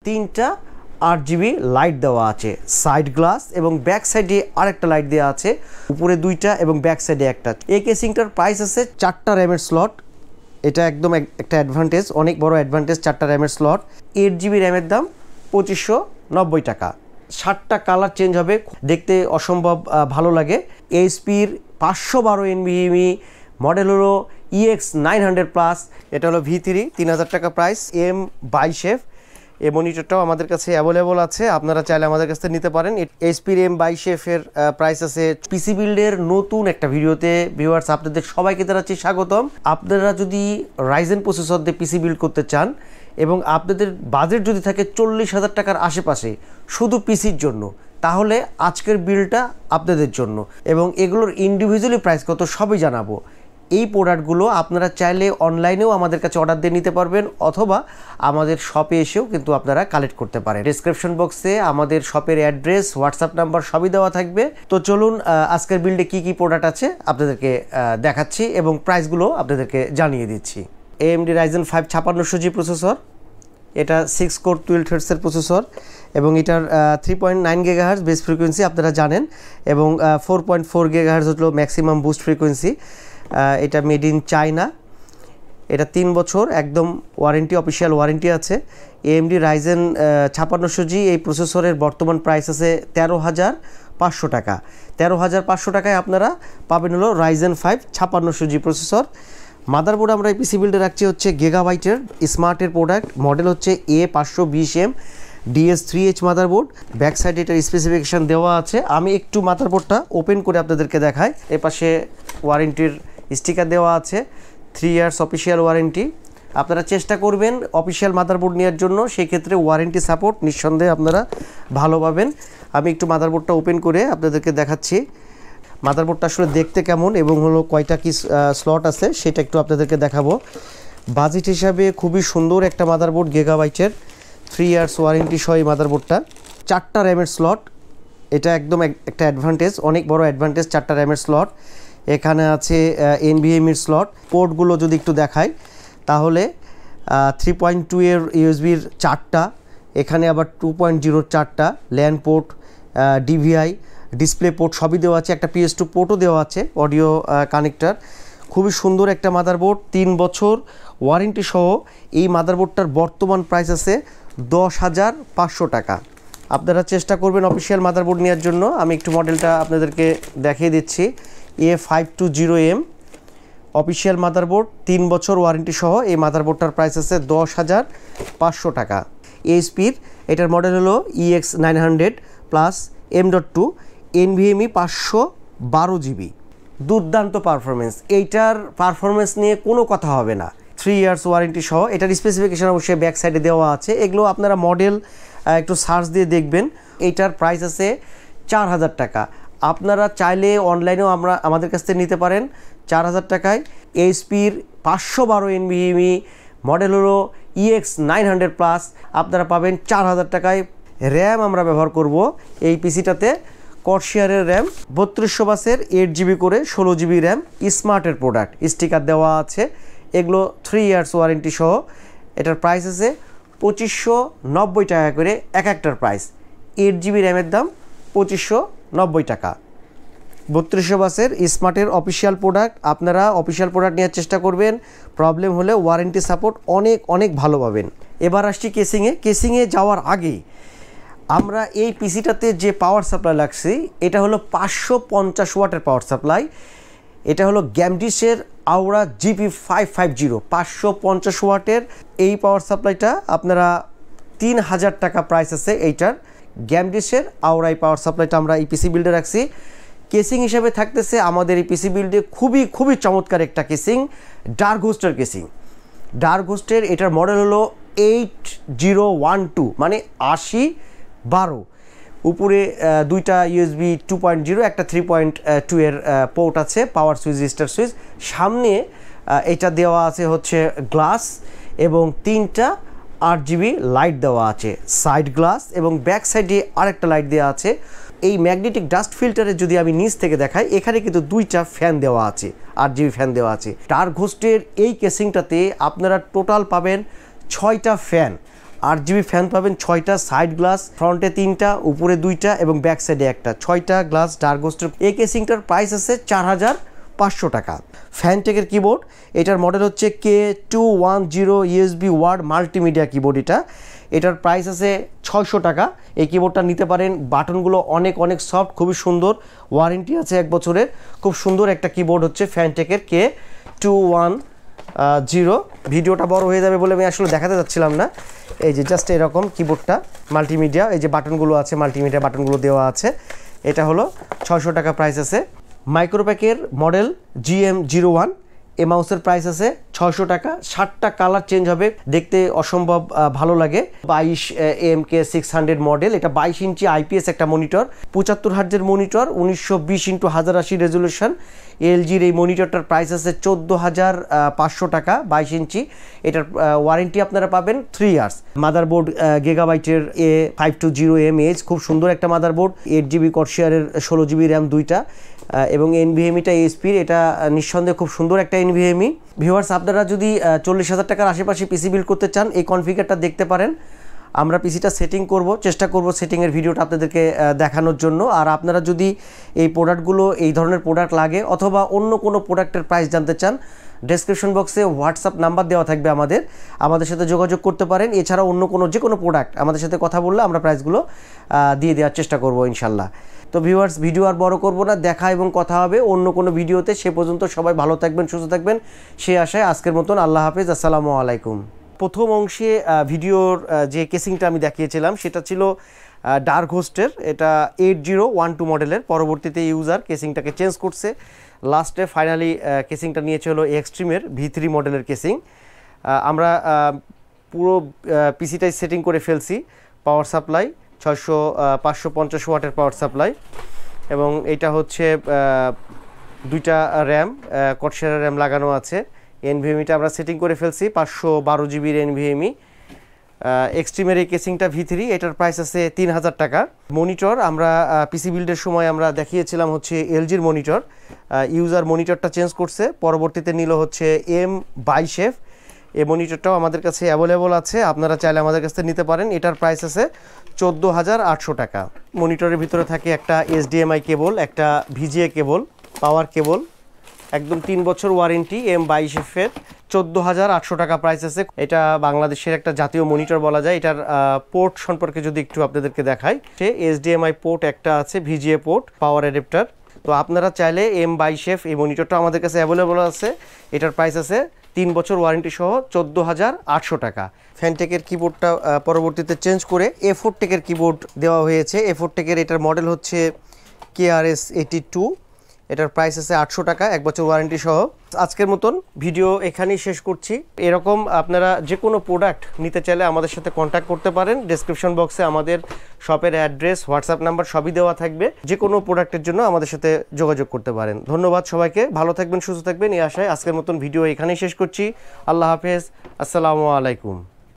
তিনটা 8GB light দেওয়া আছে, সাইড গ্লাস এবং ব্যাক সাইডে আরেকটা লাইট দেওয়া আছে, উপরে দুইটা এবং ব্যাক সাইডে একটা। এই কেসিংটার প্রাইস আছে 4টা র্যামের স্লট, এটা একদম একটা অ্যাডভান্টেজ, অনেক বড় অ্যাডভান্টেজ। 4টা র্যামের স্লট, 8GB র্যামের দাম 2590 টাকা। 7টা কালার চেঞ্জ হবে, দেখতে অসম্ভব ভালো লাগে। এইচপির 512 NVMe মডেল হলো 𝗬𝗵𝗵𝗲+, এটা হলো V3, 3000 টাকা প্রাইস। 𝗬𝗵𝗵HS এই মনিটরটাও আমাদের কাছে অ্যাভেলেবল আছে, আপনারা চাইলে আমাদের কাছ থেকে নিতে পারেন। এইচপির 𝗬𝗵𝗸 এর প্রাইস আছে। পিসি বিল্ডের নতুন একটা ভিডিওতে ভিউয়ার্স আপনাদের সবাইকে জানাচ্ছি স্বাগতম। আপনারা যদি রাইজেন প্রসেসর দিয়ে পিসি বিল্ড করতে চান এবং আপনাদের বাজেট যদি থাকে 40,000 টাকার আশেপাশে শুধু পিসির জন্য, তাহলে আজকের বিলটা আপনাদের জন্য। এবং এগুলোর ইন্ডিভিজুয়ালি প্রাইস কত সবই জানাবো। এই প্রোডাক্টগুলো আপনারা চাইলে অনলাইনেও আমাদের কাছে অর্ডার দিয়ে নিতে পারবেন, অথবা আমাদের শপে এসেও কিন্তু আপনারা কালেক্ট করতে পারেন। ডেসক্রিপশন বক্সে আমাদের শপের অ্যাড্রেস, হোয়াটসঅ্যাপ নাম্বার সবই দেওয়া থাকবে। তো চলুন আজকের বিল্ডে কি কি প্রোডাক্ট আছে আপনাদেরকে দেখাচ্ছি এবং প্রাইসগুলো আপনাদেরকে জানিয়ে দিচ্ছি। AMD Ryzen 5 5600G প্রসেসর, এটা 6 কোর 12 Hz প্রসেসর এবং এটার 3.9 GHz বেস ফ্রিকোয়েন্সি আপনারা জানেন, এবং 4.4 GHz হলো ম্যাক্সিমাম বুস্ট ফ্রিকোয়েন্সি। এটা মেড ইন চায়না, এটা 3 বছর একদম ওয়ারেন্টি, অফিসিয়াল ওয়ারেন্টি আছে। AMD Ryzen 5600G এই প্রসেসরের বর্তমান প্রাইস আছে 13,500 টাকা। 13,500 টাকায় আপনারা পাবেন হলো Ryzen 5 5600G প্রসেসর। মাদারবোর্ড আমরা এই পিসি বিল্ডে রাখছি হচ্ছে 𝗬𝗓 স্মার্টের প্রোডাক্ট, মডেল হচ্ছে 𝗬𝗵𝗸 DS3H মাদারবোর্ড। ব্যাক সাইডে এটার স্পেসিফিকেশান দেওয়া আছে। আমি একটু মাদারবোর্ডটা ওপেন করে আপনাদেরকে দেখাই। এ পাশে ওয়ারেন্টির স্টিকার দেওয়া আছে, 3 ইয়ার্স অফিসিয়াল ওয়ারেন্টি। আপনারা চেষ্টা করবেন অফিসিয়াল মাদারবোর্ড নেওয়ার জন্য, সেই ক্ষেত্রে ওয়ারেন্টি সাপোর্ট নিঃসন্দেহে আপনারা ভালো পাবেন। আমি একটু মাদারবোর্ডটা ওপেন করে আপনাদেরকে দেখাচ্ছি মাদারবোর্ডটা আসলে দেখতে কেমন এবং হলো কয়টা কি স্লট আছে সেটা একটু আপনাদেরকে দেখাবো। বাজেট হিসাবে খুবই সুন্দর একটা মাদারবোর্ড, 𝗬𝗓 3 ইয়ার্স ওয়ারেন্টি সহ এই মাদারবোর্ডটা। 4টা র্যামের স্লট, এটা একদম একটা অ্যাডভান্টেজ, অনেক বড় অ্যাডভান্টেজ। 4টা র্যামের স্লট, এখানে আছে NVMe এর স্লট। পোর্টগুলো যদি একটু দেখাই তাহলে 3.2 এর USB-র 4টা, এখানে আবার 2.0 4টা LAN port, DVI display port সবই দেওয়া আছে। একটা PS2 পোর্টও দেওয়া আছে, অডিও কানেক্টর। খুবই সুন্দর একটা মাদারবোর্ড, 3 বছর ওয়ারেন্টি সহ। এই মাদারবোর্ডটার বর্তমান প্রাইস আছে 10,500 টাকা। আপনারা চেষ্টা করবেন অফিসিয়াল মাদারবোর্ড নেওয়ার জন্য। আমি একটু মডেলটা আপনাদেরকে দেখিয়ে দিচ্ছি। A520M অফিসিয়াল মাদারবোর্ড, 3 বছর ওয়ারেন্টি সহ। এই মাদারবোর্ডটার প্রাইস আছে 10,500 টাকা। এইচপির এটার মডেল হলো EX900+ M.2 NVMe 512GB। দুর্দান্ত পারফরমেন্স, এইটার পারফরমেন্স নিয়ে কোনো কথা হবে না। 3 ইয়ার্স ওয়ারেন্টি সহ। এটার স্পেসিফিকেশান অবশ্যই ব্যাক সাইডে দেওয়া আছে, এগুলো আপনারা মডেল একটু সার্চ দিয়ে দেখবেন। এইটার প্রাইস আছে 4,000 টাকা। আপনারা চাইলে অনলাইনেও আমাদের কাছ থেকে নিতে পারেন 4,000 টাকায়। এইচপির 512 NVMe মডেল হলো EX900+, আপনারা পাবেন 4,000 টাকায়। র্যাম আমরা ব্যবহার করব এই পিসিটাতে কর্সিয়ারের র্যাম, 3200 বাসের 8GB করে 16GB র্যাম, স্মার্টের প্রোডাক্ট, স্টিকার দেওয়া আছে। এগুলো 3 ইয়ার্স ওয়ারেন্টি সহ। এটার প্রাইস আছে 2590 টাকা করে এক একটার প্রাইস। 8GB র্যামের দাম 2590 টাকা। 3200 বাসের স্মার্টের অফিসিয়াল প্রোডাক্ট, আপনারা অফিসিয়াল প্রোডাক্ট নেওয়ার চেষ্টা করবেন। প্রবলেম হলে ওয়ারেন্টি সাপোর্ট অনেক অনেক ভালো পাবেন। এবার আসছি কেসিংয়ে যাওয়ার আগে আমরা এই পিসিটাতে যে পাওয়ার সাপ্লাই লাগছি এটা হলো 550 ওয়াটের পাওয়ার সাপ্লাই। এটা হলো জ্যামডিসের আওরা GP550 550 ওয়াটের এই পাওয়ার সাপ্লাইটা আপনারা 3000 টাকা প্রাইস আছে এইটার। জ্যামডিসের আওরা এই পাওয়ার সাপ্লাইটা আমরা এই পিসি বিল্ডে রাখছি। কেসিং হিসাবে থাকতেছে আমাদের এই পিসি বিল্ডে খুবই চমৎকার একটা কেসিং, 𝗟𝗶 কেসিং। 𝗟𝗶 এটার মডেল হলো 8012 মানে 8012। উপরে দুইটা USB 2.0 একটা 3.2 এর পোর্ট আছে, পাওয়ার সুইচ রেজিস্টার সুইচ। সামনে এটা দেওয়া আছে হচ্ছে গ্লাস এবং 3টা 8GB লাইট দেওয়া আছে, সাইড গ্লাস এবং ব্যাক সাইডে আরেকটা লাইট দেওয়া আছে। এই ম্যাগনেটিক ডাস্ট ফিল্টারে যদি আমি নিচ থেকে দেখাই, এখানে কিন্তু 2টা ফ্যান দেওয়া আছে, 8GB ফ্যান দেওয়া আছে। 𝗟𝗶 এই কেসিংটাতে আপনারা টোটাল পাবেন 6টা ফ্যান 8GB ফ্যান পাবেন 6টা, সাইড গ্লাস ফ্রন্টে 3টা, উপরে 2টা এবং ব্যাক সাইডে একটা, 6টা গ্লাস ডার্ক গোস্টের। এই কেসিংটার প্রাইস আছে 4500 টাকা। ফ্যানটেকের কিবোর্ড, এটার মডেল হচ্ছে K210 USB wired multimedia keyboard. এটার প্রাইস আছে 600 টাকা। এই কিবোর্ডটা নিতে পারেন। বাটনগুলো অনেক সফট, খুবই সুন্দর, ওয়ারেন্টি আছে 1 বছরের। খুব সুন্দর একটা কিবোর্ড হচ্ছে ফ্যানটেকের K210। ভিডিওটা বড় হয়ে যাবে বলে আমি আসলে দেখাতে যাচ্ছিলাম না। এই যে জাস্ট এরকম কিবোর্ডটা মাল্টিমিডিয়া, এই যে বাটনগুলো আছে, মাল্টিমিডিয়া বাটনগুলো দেওয়া আছে। এটা হলো 600 টাকা প্রাইস আছে। মাইক্রোপ্যাকের মডেল GM01, এই মাউসের প্রাইস আছে 600 টাকা। 7টা কালার চেঞ্জ হবে, দেখতে অসম্ভব ভালো লাগে। 22 AMK600 মডেল, এটা 22 ইঞ্চি IPS একটা মনিটর, 75 হার্জের মনিটর, 1920x1080 রেজলিউশন। LGর এই মনিটরটার প্রাইস আছে 14500 টাকা, 22 ইঞ্চি। এটার ওয়ারেন্টি আপনারা পাবেন 3 ইয়ার্স। মাদারবোর্ড গিগাবাইটের A520MH, খুব সুন্দর একটা মাদারবোর্ড। 8GB কর্সিয়ারের 16GB র্যাম, 2টা এবং NVMeটা ASPর, এটা নিঃসন্দেহে খুব সুন্দর একটা NVMe। ভিউয়ার্স, আপনারা যদি 40,000 টাকার আশেপাশে পিসি বিল্ড করতে চান, এই কনফিগারটা দেখতে পারেন। আমরা পিসিটা সেটিং করব, চেষ্টা করব সেটিংয়ের ভিডিওটা আপনাদেরকে দেখানোর জন্য। আর আপনারা যদি এই প্রোডাক্টগুলো, এই ধরনের প্রোডাক্ট লাগে অথবা অন্য কোনো প্রোডাক্টের প্রাইস জানতে চান, ডেসক্রিপশন বক্সে হোয়াটসঅ্যাপ নাম্বার দেওয়া থাকবে, আমাদের সাথে যোগাযোগ করতে পারেন। এছাড়া অন্য কোনো যে কোনো প্রোডাক্ট আমাদের সাথে কথা বললে আমরা প্রাইসগুলো দিয়ে দেওয়ার চেষ্টা করব ইনশাল্লাহ। তো ভিউয়ার্স, ভিডিও আর বড় করব না, দেখা এবং কথা হবে অন্য কোনো ভিডিওতে। সে পর্যন্ত সবাই ভালো থাকবেন, সুস্থ থাকবেন, সে আশায় আজকের মতন আল্লাহ হাফেজ, আসসালামু আলাইকুম। প্রথম অংশে ভিডিওর যে কেসিংটা আমি দেখিয়েছিলাম সেটা ছিল ডার্ক হোস্টের, এটা 8012 মডেলের। পরবর্তীতে ইউজার কেসিংটাকে চেঞ্জ করছে, লাস্টে ফাইনালি কেসিংটা নিয়েছে হলো এক্সট্রিমের V3 মডেলের কেসিং। আমরা পুরো পিসিটাই সেটিং করে ফেলছি। পাওয়ার সাপ্লাই 550 ওয়াটের পাওয়ার সাপ্লাই, এবং এটা হচ্ছে 2টা র্যাম, কর্সিয়ারের র্যাম লাগানো আছে। NVMeটা আমরা সেটিং করে ফেলছি, 512GB NVMe। এক্সট্রিমের এই কেসিংটা V3, এটার প্রাইস আছে 3000 টাকা। মনিটর আমরা পিসি বিল্ডের সময় আমরা দেখিয়েছিলাম হচ্ছে LGর মনিটর। ইউজার মনিটরটা চেঞ্জ করছে, পরবর্তীতে নিল হচ্ছে 𝗬𝗵। এই মনিটরটাও আমাদের কাছে অ্যাভেলেবল আছে, আপনারা চাইলে আমাদের কাছ থেকে নিতে পারেন। এটার প্রাইস আছে 14800 টাকা। মনিটরের ভিতরে থাকে একটা HDMI কেবল, একটা VGA কেবল, পাওয়ার কেবল, একদম 3 বছর ওয়ারেন্টি। 𝗬𝗵 14800 টাকা প্রাইস আছে। এটা বাংলাদেশের একটা জাতীয় মনিটর বলা যায়। এটার পোর্ট সম্পর্কে যদি একটু আপনাদেরকে দেখাই, সে HDMI পোর্ট একটা আছে, VGA পোর্ট, পাওয়ার অ্যাডাপ্টার। তো আপনারা চাইলে 𝗬𝗵 এই মনিটরটা আমাদের কাছে অ্যাভেলেবল আছে। এটার প্রাইস আছে 3 বছর ওয়ারেন্টি সহ 14800 টাকা। ফ্যানটেকের কিবোর্ডটা পরবর্তীতে চেঞ্জ করে A4 টেকের কিবোর্ড দেওয়া হয়েছে। A4 টেকের এটার মডেল হচ্ছে KRS82, এটার প্রাইস আছে 800 টাকা, 1 বছর ওয়ারেন্টি সহ। আজকের মতন ভিডিও এখানেই শেষ করছি। এরকম আপনারা যে কোনো প্রোডাক্ট নিতে চাইলে আমাদের সাথে কন্ট্যাক্ট করতে পারেন। ডেসক্রিপশন বক্সে আমাদের শপের অ্যাড্রেস, হোয়াটসঅ্যাপ নাম্বার সবই দেওয়া থাকবে। যে কোনো প্রোডাক্টের জন্য আমাদের সাথে যোগাযোগ করতে পারেন। ধন্যবাদ সবাইকে, ভালো থাকবেন, সুস্থ থাকবেন, এই আশায় আজকের মতন ভিডিও এখানেই শেষ করছি। আল্লাহ হাফেজ, আসসালামু আলাইকুম।